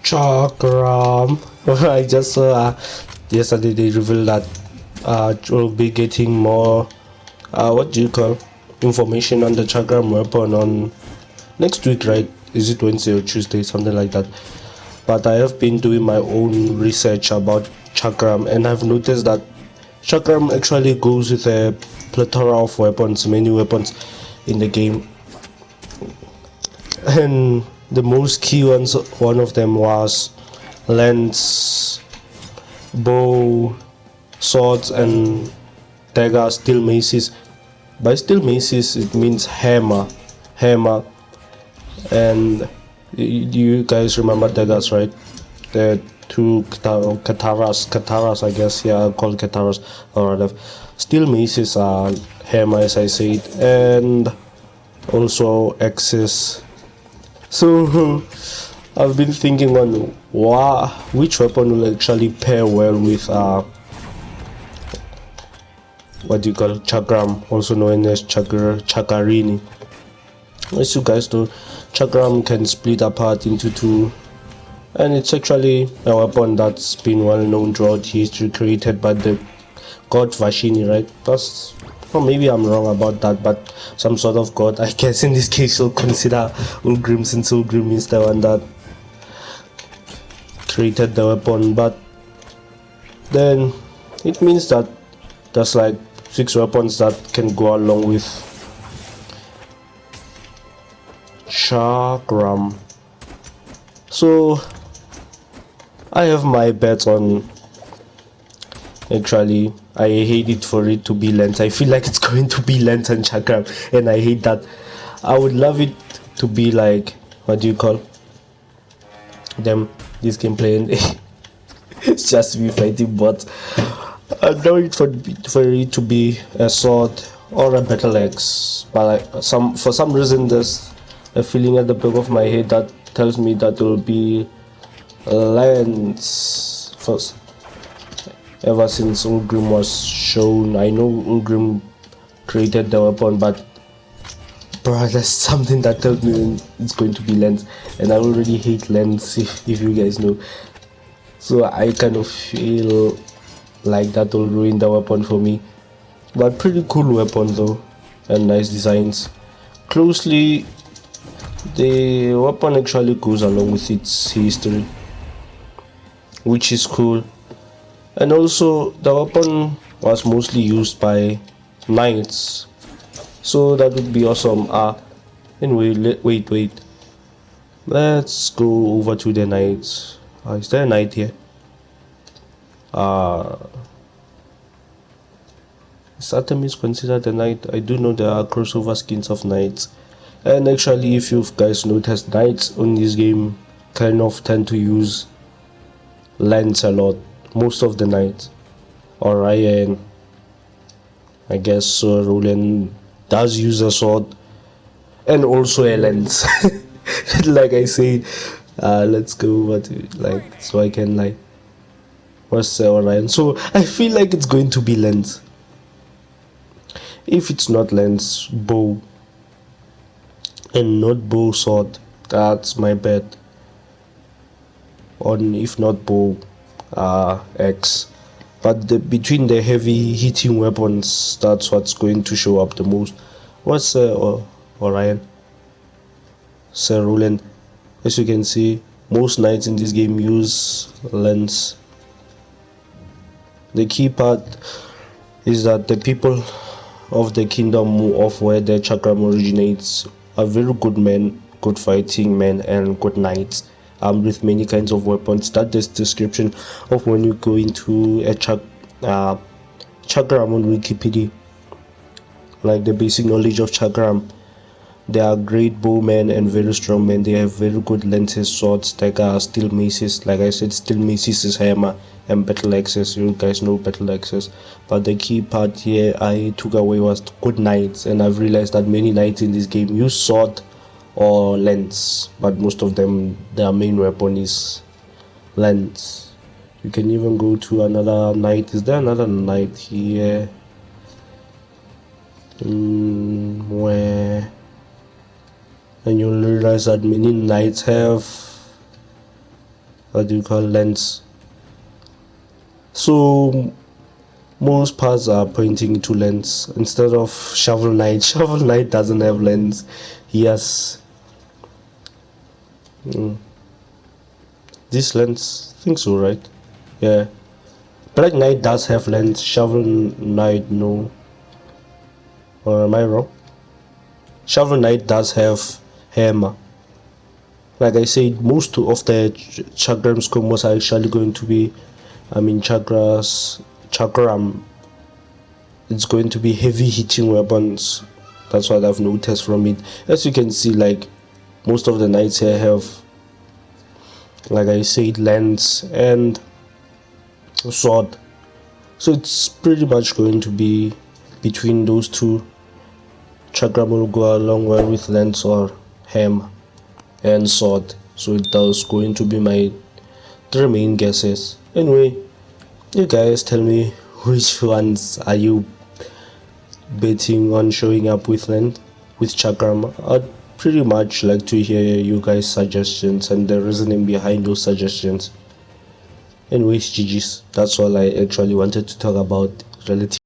Chakram. I just saw yesterday they revealed that we'll be getting more what do you call information on the Chakram weapon on next week, right? Is it Wednesday or Tuesday, something like that? But I have been doing my own research about Chakram, and I've noticed that Chakram actually goes with a plethora of weapons, many weapons in the game, and the most key ones, one of them was lance, bow, swords, and daggers, steel maces. By steel maces, it means hammer. And you guys remember daggers, right? The two kataras, I guess, yeah, called kataras, or whatever. Steel maces are hammer, as I said, and also axes. So I've been thinking on which weapon will actually pair well with what do you call Chakram, also known as Chakarini. As you guys know, Chakram can split apart into two, and it's actually a weapon that's been well known throughout history, created by the god Vashini, right? That's, or maybe I'm wrong about that, but some sort of god, I guess. In this case, you'll consider Ulgrim, since Ulgrim is the one that created the weapon. But then it means that there's like 6 weapons that can go along with Chakram. So I have my bets on, actually I hate it for it to be lens. I feel like it's going to be lens and Chakram, and I hate that. I would love it to be like, what do you call them, this gameplay, and it's just me fighting bots. I know it for it to be a sword or a battle axe, but for some reason there's a feeling at the back of my head that tells me that it will be lance first. Ever since Ulgrim was shown, I know Ulgrim created the weapon, but bro, there's something that tells me it's going to be lens, and I already hate lens, if you guys know. So I kind of feel like that will ruin the weapon for me. But pretty cool weapon though, and nice designs. Closely, the weapon actually goes along with its history, which is cool. And also the weapon was mostly used by knights, so that would be awesome. Anyway, wait, let's go over to the knights. Is there a knight here? Satem is considered a knight. I do know there are crossover skins of knights, and actually, if you guys noticed, knights on this game kind of tend to use lance a lot. Most of the knights, or Ryan, I guess Roland does use a sword and also a lance. Like I said, let's go over to, like, so I can, like, what's Orion. So I feel like it's going to be lens. If it's not lens, bow, and not bow, sword. That's my bet. On, if not bow, X. But between the heavy hitting weapons, that's what's going to show up the most. What's Orion? Sir Roland. As you can see, most knights in this game use lens. The key part is that the people of the kingdom of where the Chakram originates are very good men, good fighting men, and good knights, armed with many kinds of weapons. That is the description of when you go into a Chakram on Wikipedia, like the basic knowledge of Chakram. They are great bowmen and very strong men. They have very good lances, swords, daggers, steel maces. Like I said, steel maces is hammer, and battle axes. You guys know battle axes. But the key part here I took away was good knights, and I've realized that many knights in this game use sword or lance, but most of them, their main weapon is lance. You can even go to another knight. Is there another knight here? Where? And you'll realize that many knights have what do you call, lens. So most parts are pointing to lens instead of Shovel Knight. Shovel Knight doesn't have lens. Yes. This lens, I think so, right? Yeah. Black Knight does have lens. Shovel Knight, no. Or am I wrong? Shovel Knight does have hammer. Like I said, most of the Chakrams combos are actually going to be, Chakram. It's going to be heavy hitting weapons. That's what I've noticed from it. As you can see, like most of the knights here have, like I said, lance and sword. So it's pretty much going to be between those two. Chakram will go along well with lance or hammer and sword. So that's going to be my three main guesses. Anyway, you guys tell me which ones are you betting on showing up with Chakram. I'd pretty much like to hear you guys' suggestions and the reasoning behind those suggestions. Anyways, GG's. That's all I actually wanted to talk about relative